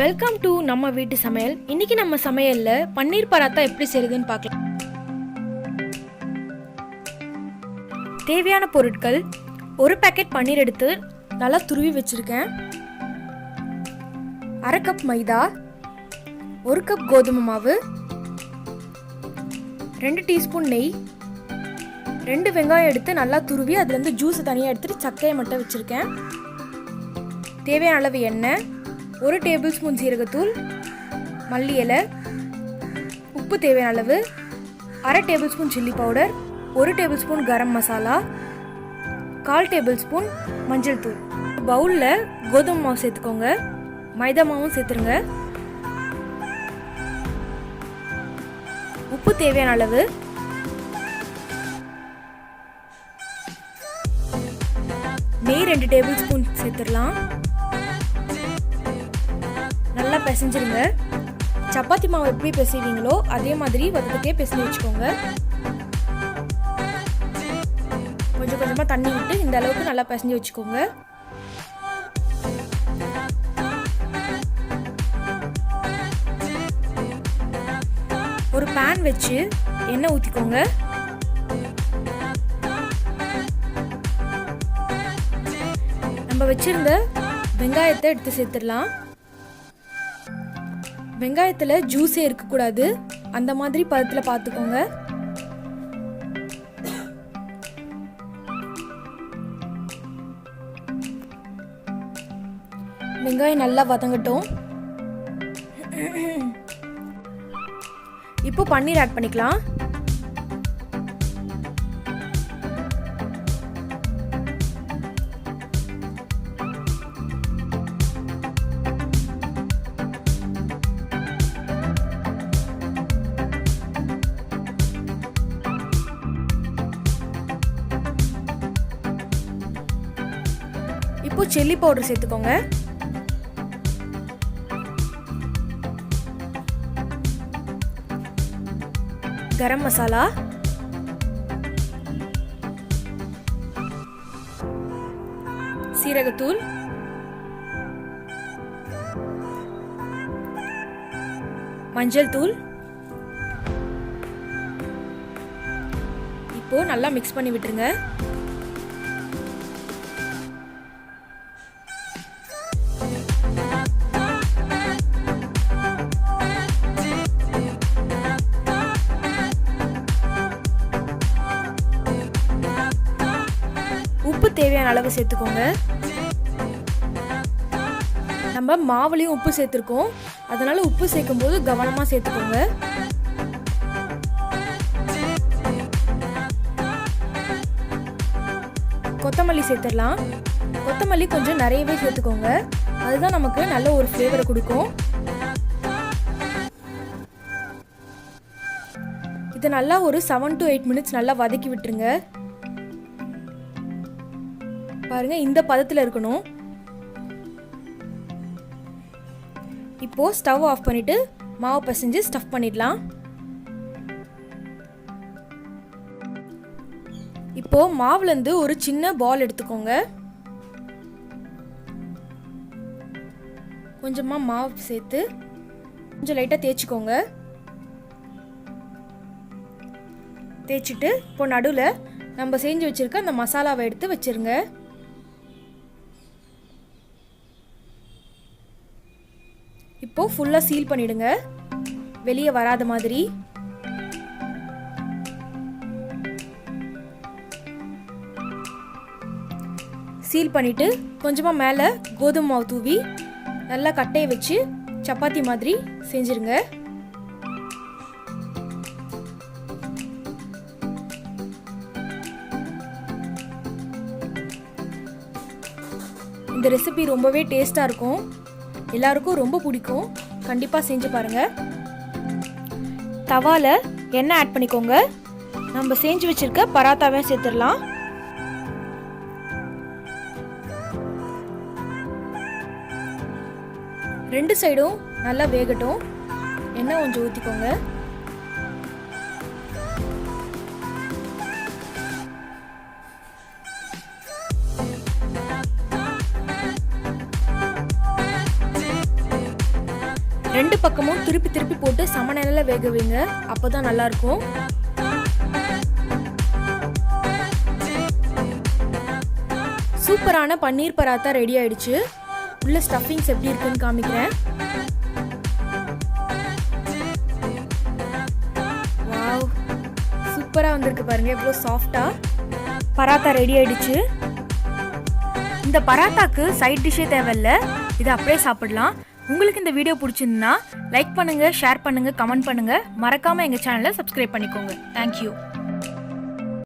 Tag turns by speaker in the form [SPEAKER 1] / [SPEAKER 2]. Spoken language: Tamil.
[SPEAKER 1] வெல்கம் டு நம்ம வீட்டு சமையல். இன்னைக்கு நம்ம சமையல்ல பன்னீர் பராத்தா எப்படி செய்யறதுன்னு பார்க்கலாம். தேவையான பொருட்கள்: ஒரு பேக்கெட் பன்னீர் எடுத்து நல்லா துருவி வச்சிருக்கேன், அரை கப் மைதா, ஒரு கப் கோதுமை மாவு, 2 டீஸ்பூன் நெய், 2 வெங்காயம் எடுத்து நல்லா துருவி அதுலேருந்து ஜூஸ் தனியாக எடுத்துட்டு சக்கையை மட்டும் வச்சிருக்கேன், தேவையான அளவு எண்ணெய், 1 டேபிள் ஸ்பூன் சீரகத்தூள், மல்லி இலை, உப்பு தேவையான அளவு, அரை tablespoon chilli powder, 1 tablespoon garam masala, 1/4 tablespoon மஞ்சள் தூள். பவுலில் கோதுமை மாவு சேர்த்துக்கோங்க, மைதா மாவும் சேர்த்துருங்க, உப்பு தேவையான அளவு, நெய் 2 டேபிள் ஸ்பூன் சேர்த்துடலாம். நல்லா பிசைஞ்சிருங்க. சப்பாத்தி மாவு எப்படி பிசைவீங்களோ அதே மாதிரி வதக்கே பிசைஞ்சு வச்சுக்கோங்க. கொஞ்சம் கொஞ்சமாக தண்ணி விட்டு இந்த அளவுக்கு நல்லா பிசைஞ்சு வச்சுக்கோங்க. ஒரு பேன் வச்சு எண்ணெய் ஊற்றிக்கோங்க. நம்ம வச்சிருந்த வெங்காயத்தை எடுத்து சேர்த்துடலாம். வெங்காயத்தில் ஜூஸே இருக்கக்கூடாது, அந்த மாதிரி பதத்தில் பார்த்துக்கோங்க. வெங்காயம் நல்லா வதங்கட்டும். இப்போ பன்னீர் ஆட் பண்ணிக்கலாம். இப்போ சில்லி பவுடர் சேர்த்துக்கோங்க. கரம் மசாலா, சீரகத்தூள், மஞ்சள் தூள். இப்போ நல்லா மிக்ஸ் பண்ணி விட்டுருங்க. உப்பு தேவையான அளவு சேர்த்துக்கோங்க. நம்ம மாவுலையும் உப்பு சேர்த்துருக்கோம், அதனால உப்பு சேர்க்கும் போது கவனமாக சேர்த்துக்கோங்க. கொத்தமல்லி சேர்த்துடலாம். கொத்தமல்லி கொஞ்சம் நிறையவே சேர்த்துக்கோங்க, அதுதான் நமக்கு நல்ல ஒரு ஃப்ளேவரை கொடுக்கும். இதை நல்லா ஒரு 7 to 8 மினிட்ஸ் நல்லா வதக்கி விட்டுருங்க. பாருங்க, இந்த பதத்தில் இருக்கணும். இப்போ ஸ்டவ் ஆஃப் பண்ணிட்டு மாவு பிசைஞ்சு ஸ்டஃப் பண்ணிடலாம். இப்போ மாவுலேருந்து ஒரு சின்ன பால் எடுத்துக்கோங்க. கொஞ்சமாக மாவு சேர்த்து கொஞ்சம் லைட்டாக தேய்ச்சிக்கோங்க. தேய்ச்சிட்டு இப்போ நடுவில் நம்ம செஞ்சு வச்சிருக்க அந்த மசாலாவை எடுத்து வச்சிருங்க. இப்போ ஃபுல்லாக சீல் பண்ணிடுங்க, வெளியே வராத மாதிரி. சீல் பண்ணிட்டு கொஞ்சமாக மேலே கோதுமை மாவு தூவி நல்லா கட்டையை வச்சு சப்பாத்தி மாதிரி செஞ்சிருங்க. இந்த ரெசிபி ரொம்பவே டேஸ்டாக இருக்கும், எல்லாருக்கும் ரொம்ப பிடிக்கும். கண்டிப்பாக செஞ்சு பாருங்கள். தவால எண்ணெய் ஆட் பண்ணிக்கோங்க. நம்ம செஞ்சு வச்சிருக்க பராத்தாவே சேர்த்துடலாம். ரெண்டு சைடும் நல்லா வேகட்டும். எண்ணெய் கொஞ்சம் ஊற்றிக்கோங்க. ரெண்டு பக்கமும் திருப்பி திருப்பி போட்டு சமநிலையில் வேக வைங்க, அப்போதான் நல்லா இருக்கும். சூப்பரான பன்னீர் பராத்தா ரெடி ஆயிடுச்சு. உள்ள ஸ்டஃபிங்ஸ் எப்படி இருக்குன்னு காமிக்கிறேன். வாவ், சூப்பரா வந்திருக்கு பாருங்க, எவ்வளோ சாஃப்டா. பராத்தா ரெடி ஆயிடுச்சு. இந்த பராத்தாக்கு சைட் டிஷ்ஷே தேவையில்ல, இதை அப்படியே சாப்பிடலாம். உங்களுக்கு இந்த வீடியோ பிடிச்சிருந்தா லைக் பண்ணுங்க, ஷேர் பண்ணுங்க, கமெண்ட் பண்ணுங்க. மறக்காம எங்க சேனலை சப்ஸ்கிரைப் பண்ணிக்கோங்க. தேங்க்யூ.